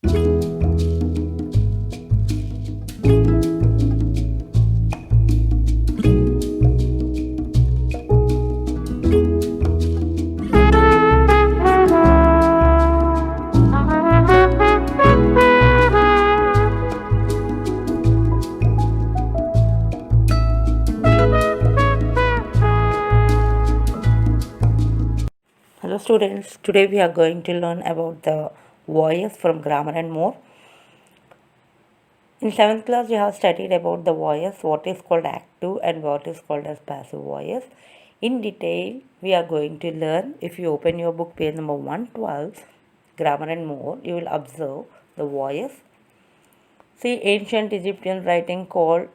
Hello students, today we are going to learn about the voice from grammar and more. In 7th class we have studied about the voice, what is called active and what is called as passive voice. In detail we are going to learn. If you open your book page number 112, grammar and more, you will observe the voice. See, ancient Egyptian writing called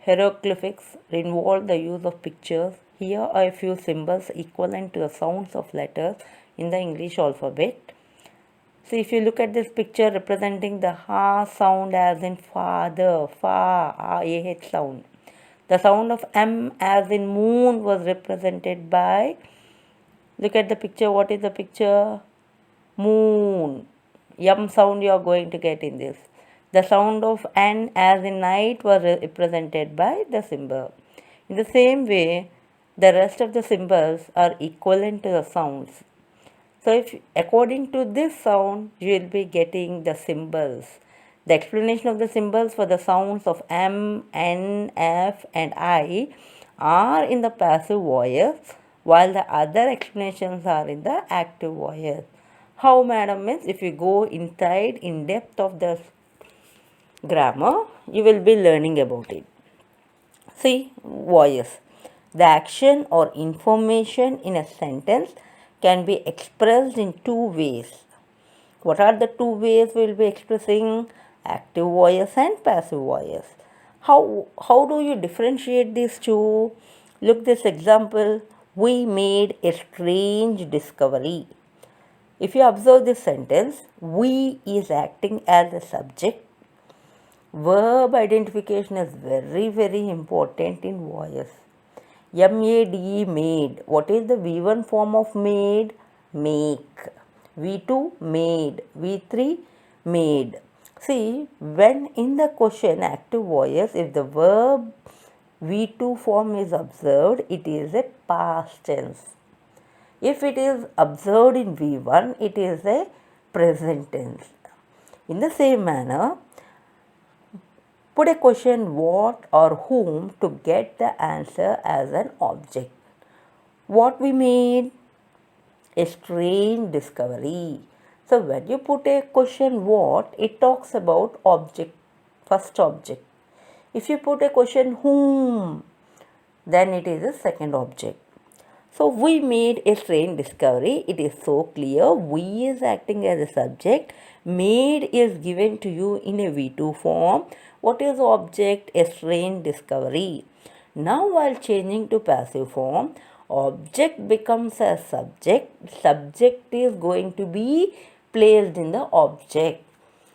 hieroglyphics involved the use of pictures. Here are a few symbols equivalent to the sounds of letters in the English alphabet. See, if you look at this picture representing the ha sound as in father, fa, ah sound. The sound of m as in moon was represented by, look at the picture, what is the picture? Moon. Yum sound you are going to get in this. The sound of n as in night was represented by the symbol. In the same way, the rest of the symbols are equivalent to the sounds. So if according to this sound, you will be getting the symbols. The explanation of the symbols for the sounds of M, N, F and I are in the passive voice, while the other explanations are in the active voice. How, madam? Means if you go inside in depth of the grammar, you will be learning about it. See, voice. The action or information in a sentence can be expressed in two ways. What are the two ways we will be expressing? Active voice and passive voice. How do you differentiate these two? Look this example. We made a strange discovery. If you observe this sentence, we is acting as a subject. Verb identification is very important in voice. M-A-D-E, made. What is the V1 form of made? Make. V2, made. V3, made. See, when in the question active voice, if the verb V2 form is observed, it is a past tense. If it is observed in V1, it is a present tense. In the same manner, put a question what or whom to get the answer as an object. What we made? A strange discovery. So when you put a question what, it talks about object, first object. If you put a question whom, then it is a second object. So we made a strange discovery. It is so clear. We is acting as a subject. Made is given to you in a V2 form. What is the object? A strange discovery. Now while changing to passive form, object becomes a subject. Subject is going to be placed in the object.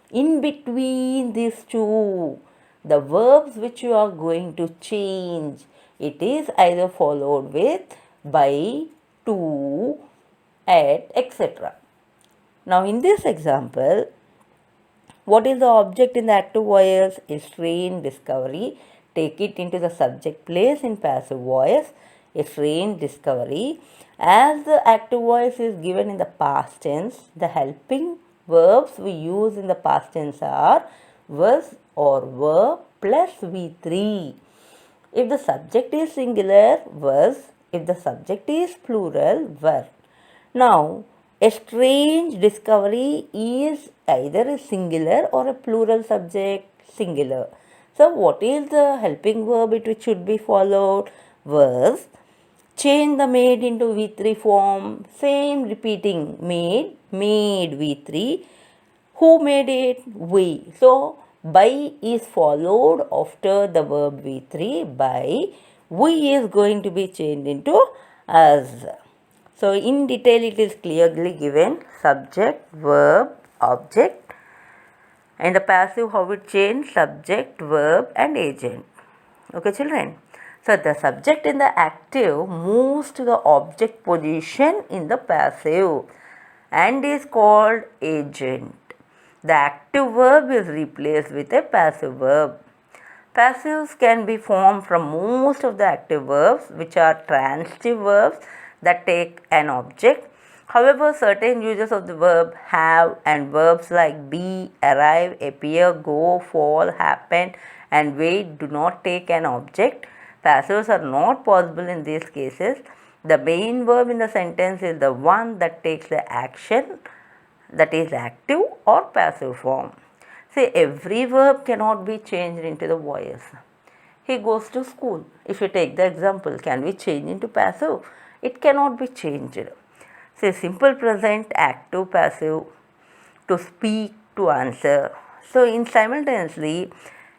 In between these two, the verbs which you are going to change, it is either followed with by, to, at, etc. Now in this example, what is the object in the active voice? A strange discovery. Take it into the subject place in passive voice. A strange discovery. As the active voice is given in the past tense, the helping verbs we use in the past tense are was or were plus V3. If the subject is singular, was. If the subject is plural, were. Now, a strange discovery is either a singular or a plural subject, singular. So, what is the helping verb which should be followed? Was. Change the made into V3 form. Same repeating. Made V3. Who made it? We. So, by is followed after the verb V3 by. We is going to be changed into us. So, in detail it is clearly given subject, verb, object, and the passive how it changed subject, verb and agent. Okay children. So, the subject in the active moves to the object position in the passive and is called agent. the active verb is replaced with a passive verb. Passives can be formed from most of the active verbs, which are transitive verbs that take an object. However, certain uses of the verb have and verbs like be, arrive, appear, go, fall, happen, and wait do not take an object. Passives are not possible in these cases. The main verb in the sentence is the one that takes the action, that is active or passive form. See, every verb cannot be changed into the voice. He goes to school. If you take the example, can we change into passive? It cannot be changed. Say simple present, active, passive, to speak, to answer. So in simultaneously,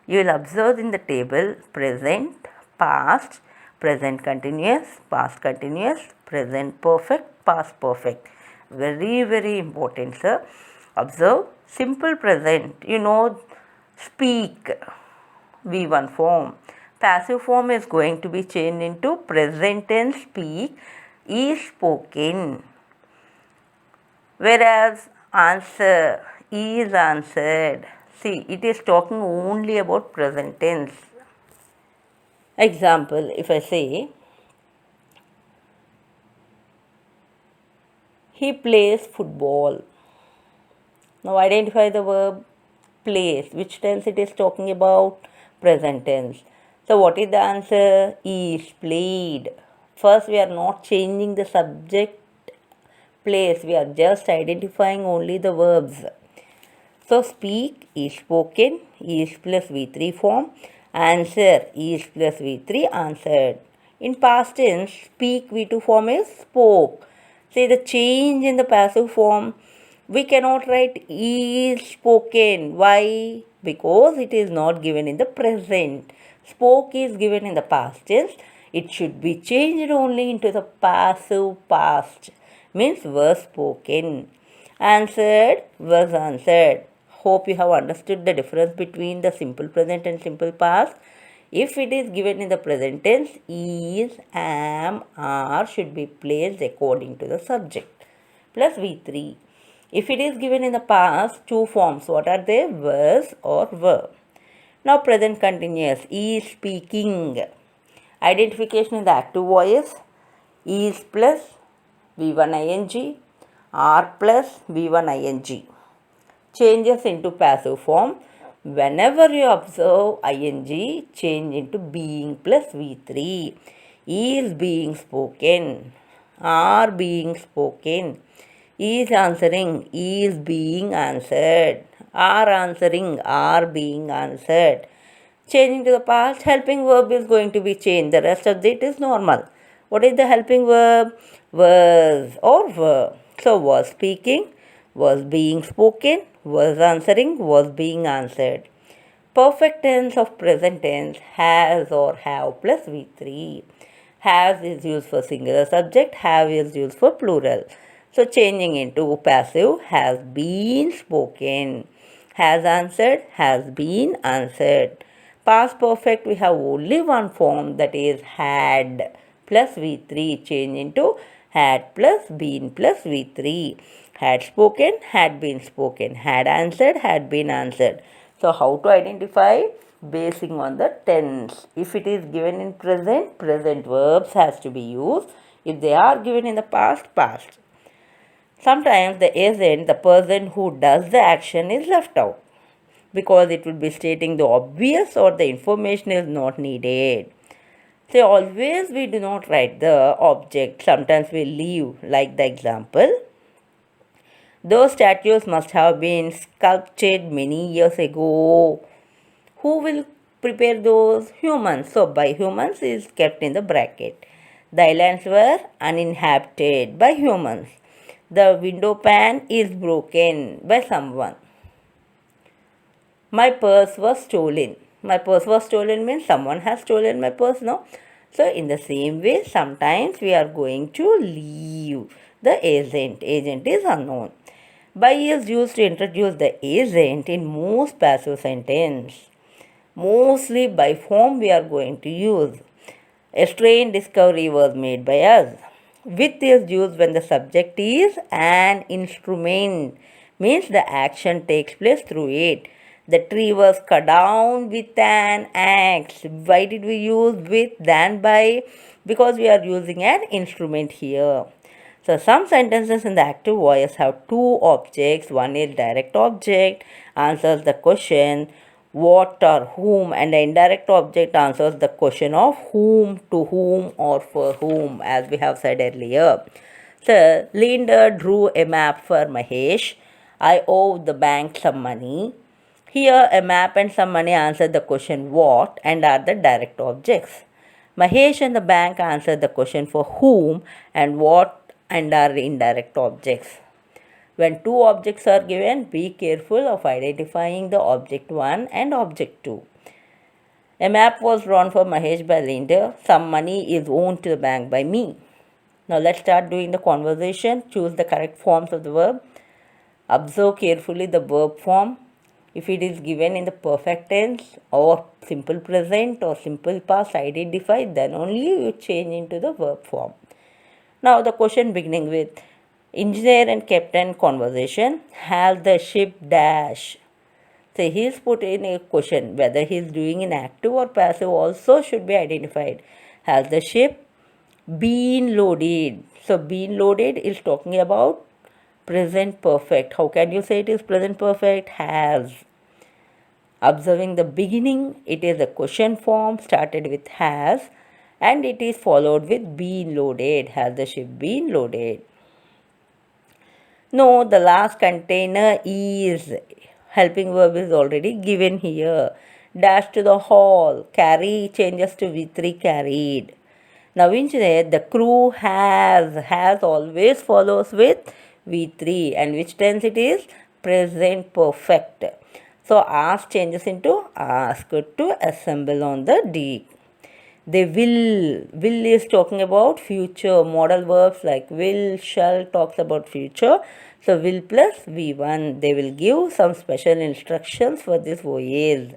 you will observe in the table present, past, present continuous, past continuous, present perfect, past perfect. Very important, sir. Observe simple present, speak, V1 form. Passive form is going to be changed into present tense speak, is spoken. Whereas answer is answered. See, it is talking only about present tense. Example, if I say, he plays football. Now identify the verb plays. Which tense it is talking about? Present tense. So what is the answer? Is played. First, we are not changing the subject place. We are just identifying only the verbs. So speak is spoken, is plus V3 form. Answer is plus V3 answered. In past tense, speak V2 form is spoke. Say the change in the passive form, we cannot write is spoken. Why? Because it is not given in the present. Spoke is given in the past tense. It should be changed only into the passive past. Means was spoken. Answered was answered. Hope you have understood the difference between the simple present and simple past. If it is given in the present tense, is, am, are should be placed according to the subject. Plus V3. If it is given in the past, two forms. What are they? Was or were. Now present continuous. Is speaking. Identification in the active voice. Is plus V1 ing. Are plus V1 ing. Changes into passive form. Whenever you observe ing, change into being plus V3. Is being spoken. Are being spoken. Is answering. Is being answered. Are answering. Are being answered. Changing to the past, helping verb is going to be changed. The rest of it is normal. What is the helping verb? Was or were. So was speaking, was being spoken, was answering, was being answered. Perfect tense of present tense, has or have plus V3. Has is used for singular subject, have is used for plural. So changing into passive, has been spoken, has answered, has been answered. Past perfect, we have only one form, that is had plus V3. Change into had plus been plus V3. Had spoken, had been spoken. Had answered, had been answered. So how to identify? Basing on the tense. If it is given in present, present verbs has to be used. If they are given in the past, past. Sometimes the agent, the person who does the action, is left out because it would be stating the obvious or the information is not needed. So always we do not write the object. Sometimes we leave, like the example. Those statues must have been sculpted many years ago. Who will prepare those? Humans. So by humans is kept in the bracket. The islands were uninhabited by humans. The window pane is broken by someone. My purse was stolen. My purse was stolen means someone has stolen my purse, no? So in the same way, sometimes we are going to leave the agent. Agent is unknown. By is used to introduce the agent in most passive sentence. Mostly by form we are going to use. A strange discovery was made by us. With is used when the subject is an instrument. means the action takes place through it. The tree was cut down with an axe. Why did we use with than by? Because we are using an instrument here. So some sentences in the active voice have two objects. One is direct object, answers the question what or whom, and the indirect object answers the question of whom, to whom, or for whom, as we have said earlier. So Linda drew a map for Mahesh. I owe the bank some money. Here, a map and some money answer the question what and are the direct objects. Mahesh and the bank answer the question for whom and what and are indirect objects. When two objects are given, be careful of identifying the object 1 and object 2. A map was drawn for Mahesh by Linda. Some money is owed to the bank by me. Now let's start doing the conversation. Choose the correct forms of the verb. Observe carefully the verb form. If it is given in the perfect tense or simple present or simple past, identify, then only you change into the verb form. Now the question beginning with engineer and captain conversation. Has the ship dash? So he is put in a question whether he is doing in active or passive also should be identified. Has the ship been loaded? So been loaded is talking about present perfect. How can you say it is present perfect? Has. Observing the beginning, it is a question form started with has and it is followed with been loaded. Has the ship been loaded? No, the last container is. Helping verb is already given here. Dash to the hall. Carry changes to V3 carried. Now engineer, the crew has always follows with V3 and which tense it is? Present perfect. So ask changes into ask to assemble on the deck. They will. Will is talking about future. Modal verbs like will, shall talks about future. So will plus V1. They will give some special instructions for this voyage.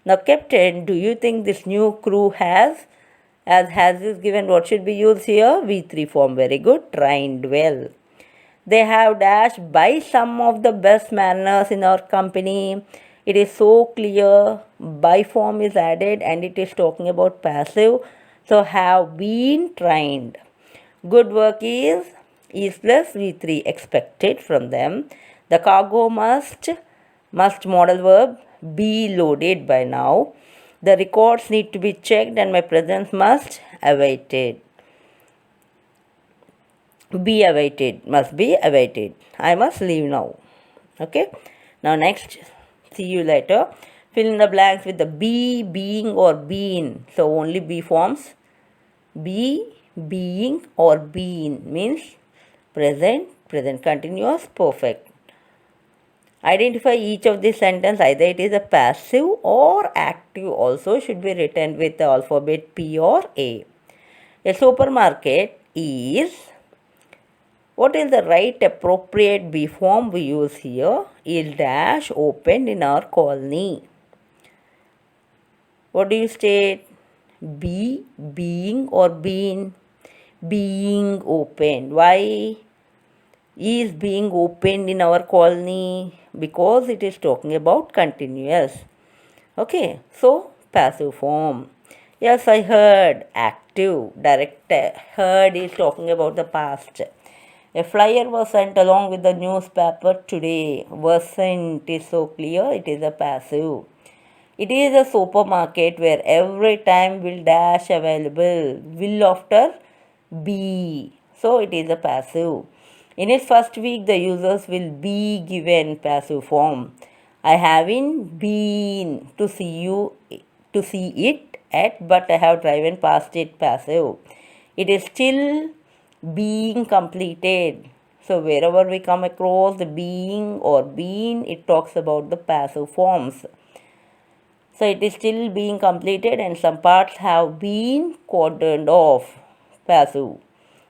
Now captain, do you think this new crew has? As has is given, what should be used here? V3 form. Very good. Trained well. They have dashed by some of the best mariners in our company. It is so clear. By form is added and it is talking about passive. So have been trained. Good work is plus V3 expected from them. The cargo must modal verb be loaded by now. The records need to be checked and my presence must awaited. Be awaited, must be awaited. I must leave now. Okay. Now next, see you later. Fill in the blanks with the be, being or been. So only be forms. Be, being or been means present, present continuous, perfect. Identify each of these sentences. Either it is a passive or active also should be written with the alphabet P or A. A supermarket is. What is the right appropriate be form we use here? Is dash opened in our colony. What do you state? Be, being or been? Being opened. Why is being opened in our colony? Because it is talking about continuous. Okay, so passive form. Yes, I heard. Active. Direct. Heard is talking about the past. A flyer was sent along with the newspaper today. Was sent is so clear, it is a passive. It is a supermarket where every time will dash available. Will after be. So it is a passive. In its first week, the users will be given passive form. I haven't been to see it at, but I have driven past it passive. It is still being completed. So wherever we come across the being or been, it talks about the passive forms. So it is still being completed and some parts have been cordoned off. Passive.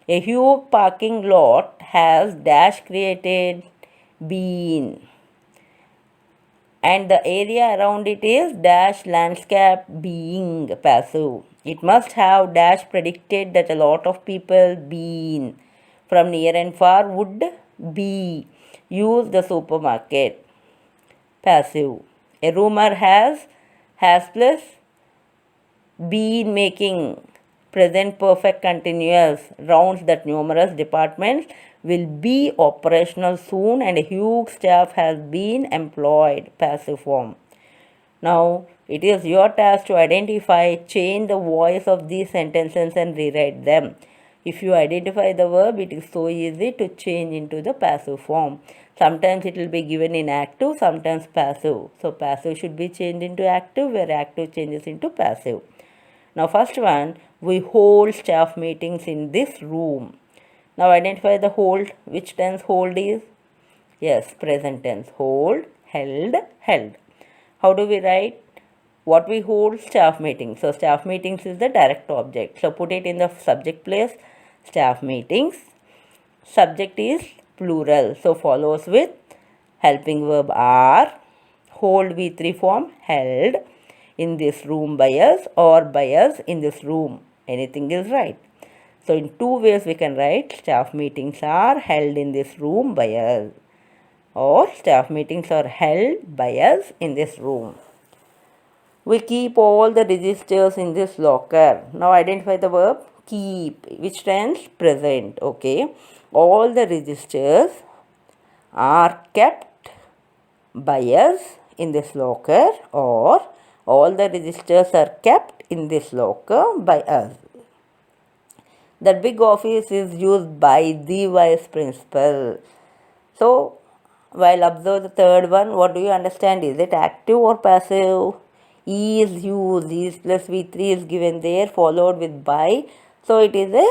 A huge parking lot has dash created been. And the area around it is dash landscape being passive. It must have dash predicted that a lot of people been from near and far would be. Use the supermarket. Passive. A rumor has plus been making. Present perfect continuous. Rounds that numerous departments will be operational soon and a huge staff has been employed. Passive form. Now it is your task to identify, change the voice of these sentences and rewrite them. If you identify the verb, it is so easy to change into the passive form. Sometimes it will be given in active, sometimes passive. So passive should be changed into active, where active changes into passive. Now first one, we hold staff meetings in this room. Now identify the hold. Which tense hold is? Yes, present tense. Hold, held, held. How do we write? What we hold? Staff meetings. So staff meetings is the direct object. So put it in the subject place. Staff meetings. Subject is plural. So follows with helping verb are. Hold V3 form held in this room by us or by us in this room. Anything is right. So in two ways we can write staff meetings are held in this room by us or staff meetings are held by us in this room. We keep all the registers in this locker. Now identify the verb keep. Which tense? Present. Okay. All the registers are kept by us in this locker or all the registers are kept in this locker by us. That big office is used by the vice principal. So, while observe the third one, what do you understand? Is it active or passive? E is used, is plus V3 is given there, followed with by. So, it is a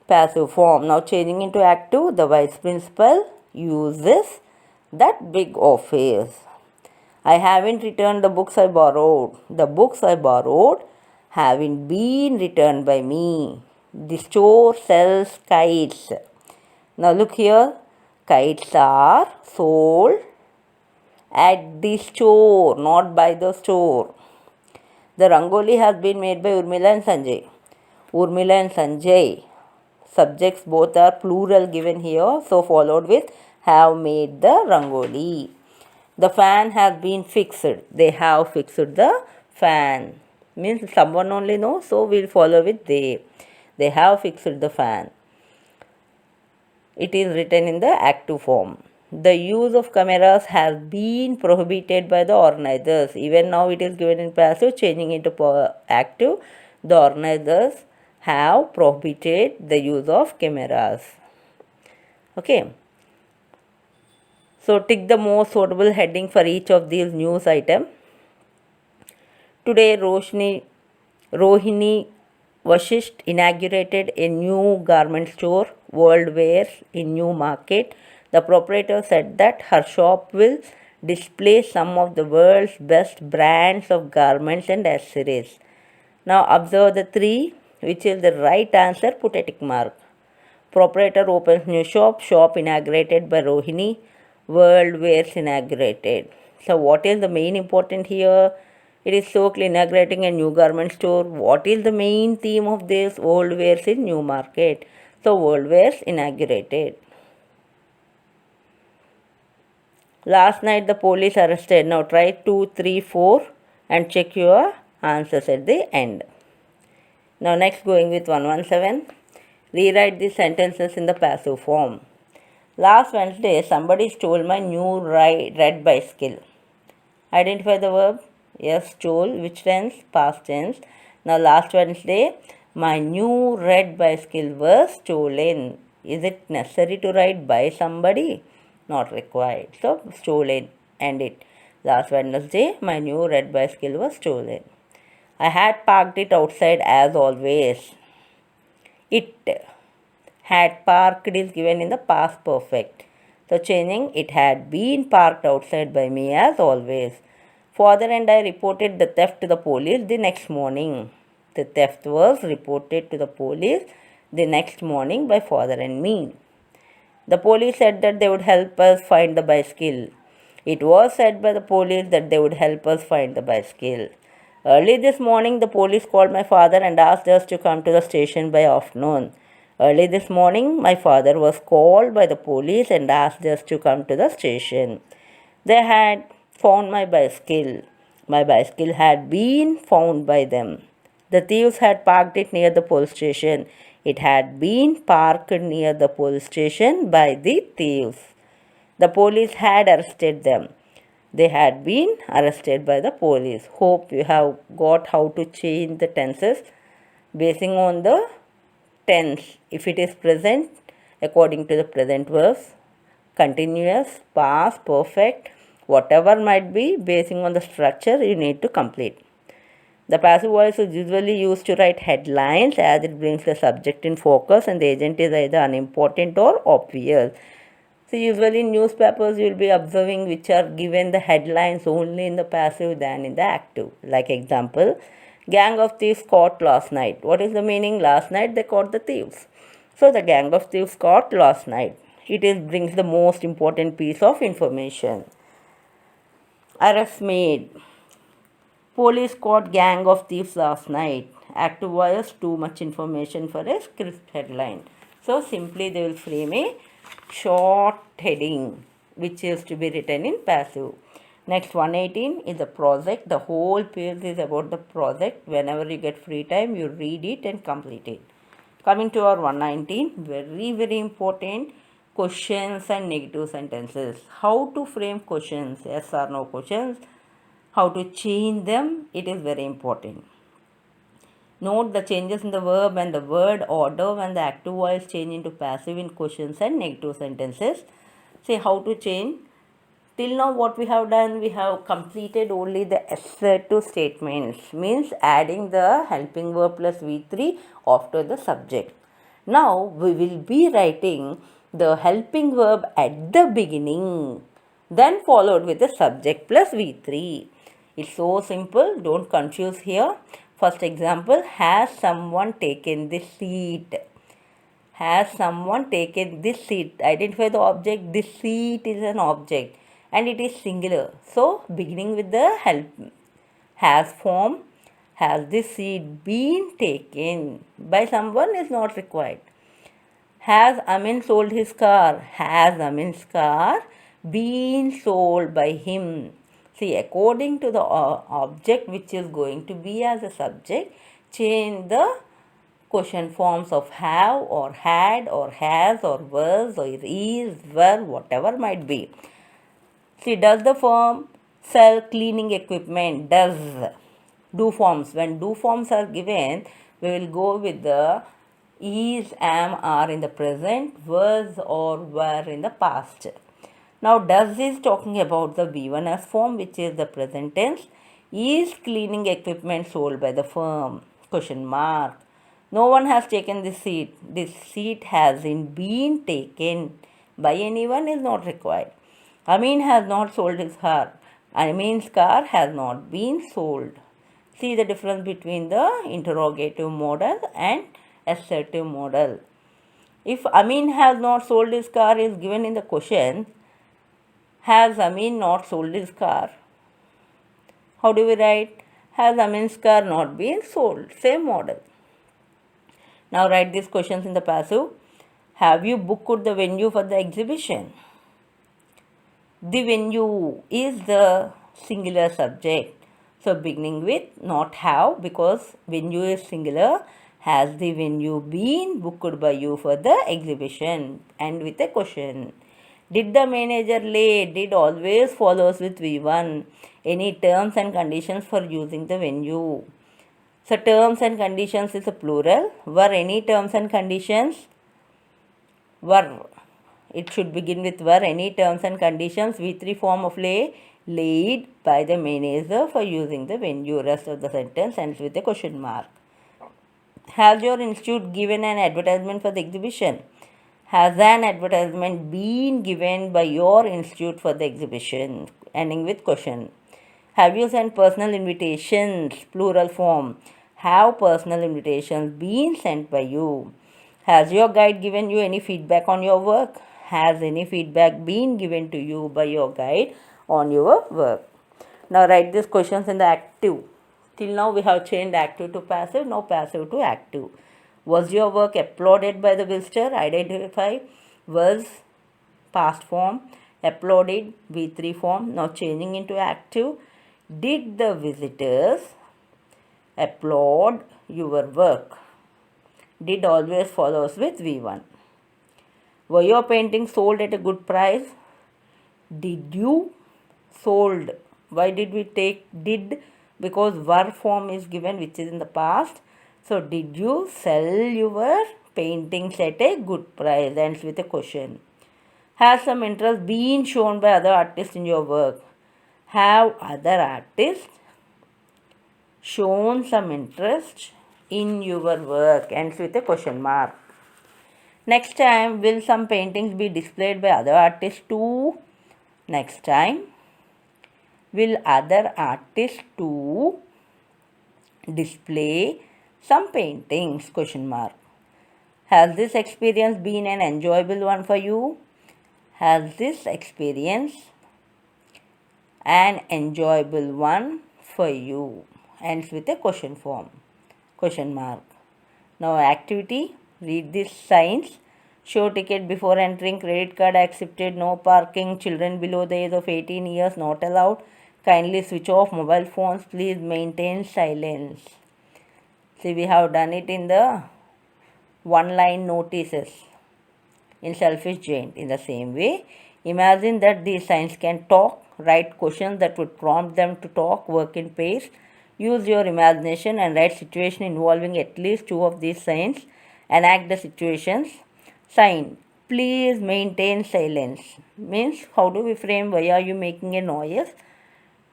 passive form. Now, changing into active, the vice principal uses that big office. I haven't returned the books I borrowed. The books I borrowed haven't been returned by me. The store sells kites. Now look here. Kites are sold at the store, not by the store. The rangoli has been made by Urmila and Sanjay. Urmila and Sanjay. Subjects both are plural given here. So followed with have made the rangoli. The fan has been fixed. They have fixed the fan. Means someone only knows, so we'll follow with they. They have fixed the fan. It is written in the active form. The use of cameras has been prohibited by the organizers. Even now it is given in passive, changing into active. The organizers have prohibited the use of cameras. Okay. So tick the most suitable heading for each of these news items. Today Rohini Vashisht inaugurated a new garment store, World Wear, in New Market. The proprietor said that her shop will display some of the world's best brands of garments and accessories. Now observe the three, which is the right answer, put a tick mark. Proprietor opens new shop, shop inaugurated by Rohini, World Wears inaugurated. So what is the main important here? It is so inaugurating a new garment store. What is the main theme of this? World Wears in New Market. So World Wears inaugurated. Last night the police arrested. Now try 2, 3, 4 and check your answers at the end. Now next going with 117. Rewrite these sentences in the passive form. Last Wednesday somebody stole my new red bicycle. Identify the verb. Yes, stole. Which tense? Past tense. Now last Wednesday my new red bicycle was stolen. Is it necessary to write by somebody? Not required. So stolen. End it. Last Wednesday my new red bicycle was stolen. I had parked it outside as always. It had parked is given in the past perfect. So changing, it had been parked outside by me as always. Father and I reported the theft to the police the next morning. The theft was reported to the police the next morning by father and me. The police said that they would help us find the bicycle. It was said by the police that they would help us find the bicycle. Early this morning, the police called my father and asked us to come to the station by afternoon. Early this morning, my father was called by the police and asked us to come to the station. They had found my bicycle. My bicycle had been found by them. The thieves had parked it near the police station. It had been parked near the police station by the thieves. The police had arrested them. They had been arrested by the police. Hope you have got how to change the tenses basing on the tense. If it is present, according to the present verbs, continuous, past, perfect, whatever might be, basing on the structure you need to complete. The passive voice is usually used to write headlines as it brings the subject in focus and the agent is either unimportant or obvious. So usually in newspapers you will be observing which are given the headlines only in the passive than in the active. Like example, gang of thieves caught last night. What is the meaning? Last night they caught the thieves. So the gang of thieves caught last night. It is brings the most important piece of information. Arrest made. Police caught gang of thieves last night. Active voice, too much information for a crisp headline. So simply they will frame a short heading which is to be written in passive. Next 118 is the project. The whole page is about the project. Whenever you get free time, you read it and complete it. Coming to our 119, very important, questions and negative sentences. How to frame questions, yes or no questions, how to change them, it is very important. Note the changes in the verb and the word order when the active voice change into passive in questions and negative sentences. Say how to change. Till now what we have done, we have completed only the assertive statements, means adding the helping verb plus V3 after the subject. Now we will be writing the helping verb at the beginning, then followed with the subject plus V3. It's so simple, don't confuse here. First example, has someone taken this seat? Has someone taken this seat? Identify the object. This seat is an object and it is singular. So, beginning with the help has form. Has this seat been taken by someone is not required. Has Amin sold his car? Has Amin's car been sold by him? See, according to the object which is going to be as a subject, change the question forms of have or had or has or was or is, were, whatever might be. See, does the firm sell cleaning equipment? Does. Do forms. When do forms are given, we will go with the is, am, are in the present, was or were in the past. Now, does is talking about the V1S form, which is the present tense. Is cleaning equipment sold by the firm? Question mark. No one has taken this seat. This seat hasn't been taken by anyone is not required. Amin has not sold his car. Amin's car has not been sold. See the difference between the interrogative model and assertive model. If Amin has not sold his car is given in the question, has Amin not sold his car? How do we write? Has Amin's car not been sold? Same model. Now write these questions in the passive. Have you booked the venue for the exhibition? The venue is the singular subject. So beginning with not have, because venue is singular. Has the venue been booked by you for the exhibition? And with a question. Did the manager lay? Did always follows with V1. Any terms and conditions for using the venue? So terms and conditions is a plural. Were any terms and conditions? Were. It should begin with were any terms and conditions. V3 form of lay, laid by the manager for using the venue. Rest of the sentence ends with a question mark. Has your institute given an advertisement for the exhibition? Has an advertisement been given by your institute for the exhibition? Ending with question. Have you sent personal invitations? Plural form. Have personal invitations been sent by you? Has your guide given you any feedback on your work? Has any feedback been given to you by your guide on your work? Now write these questions in the active. Till now we have changed active to passive, now passive to active. Was your work applauded by the visitor? Identify was past form, applauded V3 form. Now changing into active. Did the visitors applaud your work? Did always follows with V1. Were your paintings sold at a good price? Did you sold? Why did we take did? Because were form is given which is in the past. So did you sell your paintings at a good price? Ends with a question. Has some interest been shown by other artists in your work? Have other artists shown some interest in your work? Ends with a question mark. Next time, will some paintings be displayed by other artists too? Next time, will other artists too display some paintings? Question mark. Has this experience been an enjoyable one for you? Has this experience an enjoyable one for you? Ends with a question form. Question mark. Now activity. Read these signs. Show ticket before entering. Credit card accepted. No parking. Children below the age of 18 years not allowed. Kindly switch off mobile phones. Please maintain silence. See, we have done it in the one-line notices in Selfish Giant. In the same way, imagine that these signs can talk. Write questions that would prompt them to talk. Work in pairs. Use your imagination and write situation involving at least two of these signs. Enact the situations. Sign. Please maintain silence. Means how do we frame why are you making a noise?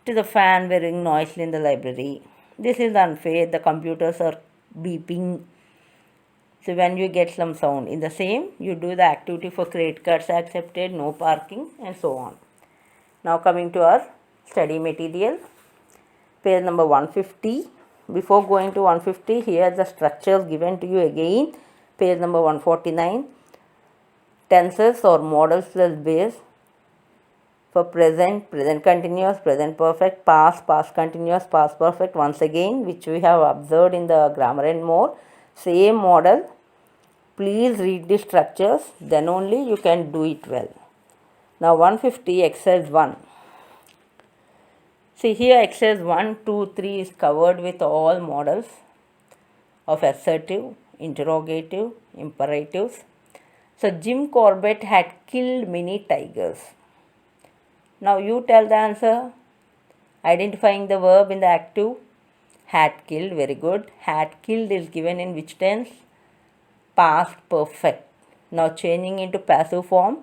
It is a fan whirring noisily in the library. This is unfair. The computers are beeping. So when you get some sound. In the same, you do the activity for credit cards accepted, no parking and so on. Now coming to our study material. Page number 150. Before going to 150, here the structures given to you again. Page number 149. Tenses or modals plus base. For present, present continuous, present perfect, past, past continuous, past perfect. Once again, which we have observed in the grammar and more. Same model. Please read the structures, then only you can do it well. Now 150 exercise 1. See here exercise 1, 2, 3 is covered with all models of assertive, interrogative, imperatives. So Jim Corbett had killed many tigers. Now you tell the answer. Identifying the verb in the active. Had killed, very good. Had killed is given in which tense? Past perfect. Now changing into passive form.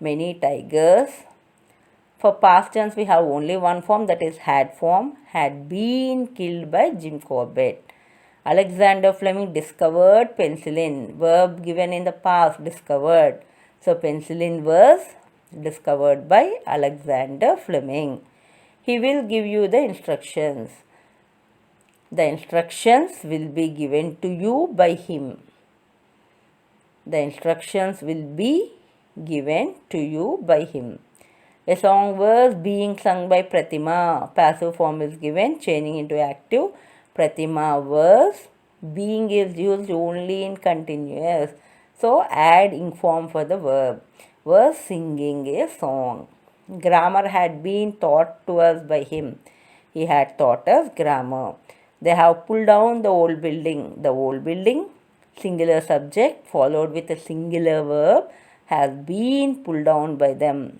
Many tigers. For past tense we have only one form, that is had form. Had been killed by Jim Corbett. Alexander Fleming discovered penicillin. Verb given in the past, discovered. So penicillin was discovered by Alexander Fleming. He will give you the instructions. The instructions will be given to you by him. The instructions will be given to you by him. A song was being sung by Pratima. Passive form is given, changing into active. Pratima was. Being is used only in continuous. So add ing form for the verb. Was singing a song. Grammar had been taught to us by him. He had taught us grammar. They have pulled down the old building. The old building, singular subject followed with a singular verb, has been pulled down by them.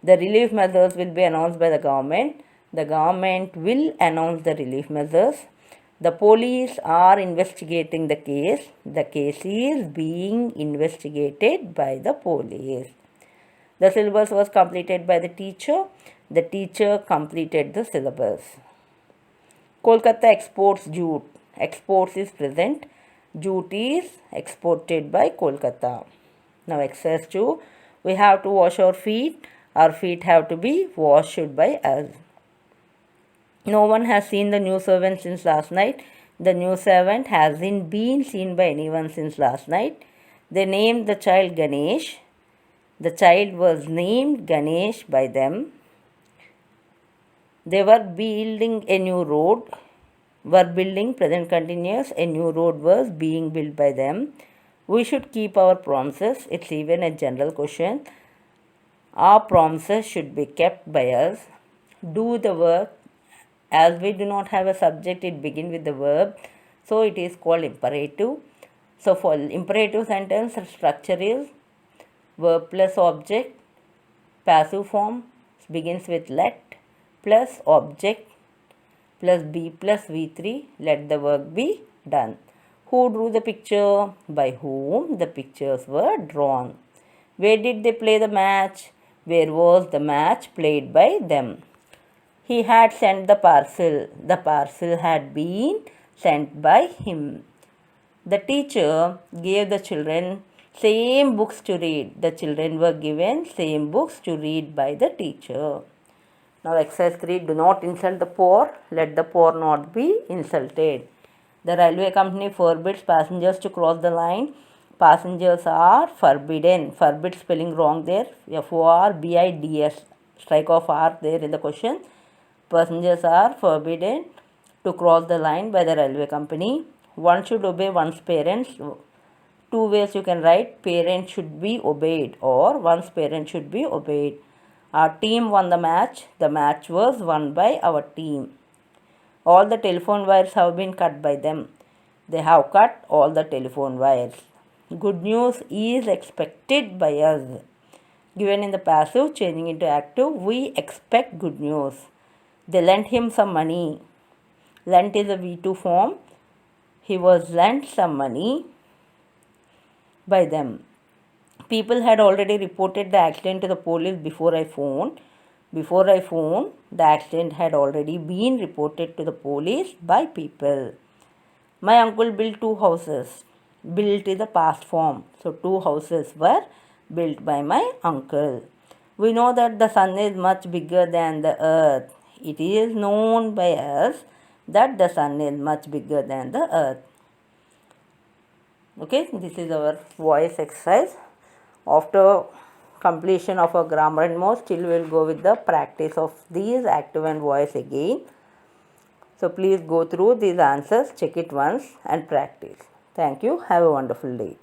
The relief measures will be announced by the government. The government will announce the relief measures. The police are investigating the case. The case is being investigated by the police. The syllabus was completed by the teacher. The teacher completed the syllabus. Kolkata exports jute. Exports is present. Jute is exported by Kolkata. Now exercise 2. We have to wash our feet. Our feet have to be washed by us. No one has seen the new servant since last night. The new servant hasn't been seen by anyone since last night. They named the child Ganesh. The child was named Ganesh by them. They were building a new road. were building, present continuous, a new road was being built by them. We should keep our promises. It's even a general question. Our promises should be kept by us. Do the work. As we do not have a subject, it begins with the verb. So it is called imperative. So for imperative sentence, structure is verb plus object, passive form begins with let plus object plus be plus V3, let the work be done. Who drew the picture? By whom the pictures were drawn. Where did they play the match? Where was the match played by them? He had sent the parcel. The parcel had been sent by him. The teacher gave the children same books to read. The children were given same books to read by the teacher. Now exercise 3. Do not insult the poor. Let the poor not be insulted. The railway company forbids passengers to cross the line. Passengers are forbidden. Forbid spelling wrong there. Forbids. Strike off R there in the question. Passengers are forbidden to cross the line by the railway company. One should obey one's parents. Two ways you can write: parents should be obeyed or one's parents should be obeyed. Our team won the match. The match was won by our team. All the telephone wires have been cut by them. They have cut all the telephone wires. Good news is expected by us. Given in the passive, changing into active, we expect good news. They lent him some money. Lent is a V2 form. He was lent some money by them. People had already reported the accident to the police before I phoned. Before I phoned, the accident had already been reported to the police by people. My uncle built 2 houses. Built is a past form. So 2 houses were built by my uncle. We know that the sun is much bigger than the earth. It is known by us that the sun is much bigger than the earth. Okay, this is our voice exercise. After completion of our grammar and more, still we will go with the practice of these active and voice again. So please go through these answers, check it once and practice. Thank you. Have a wonderful day.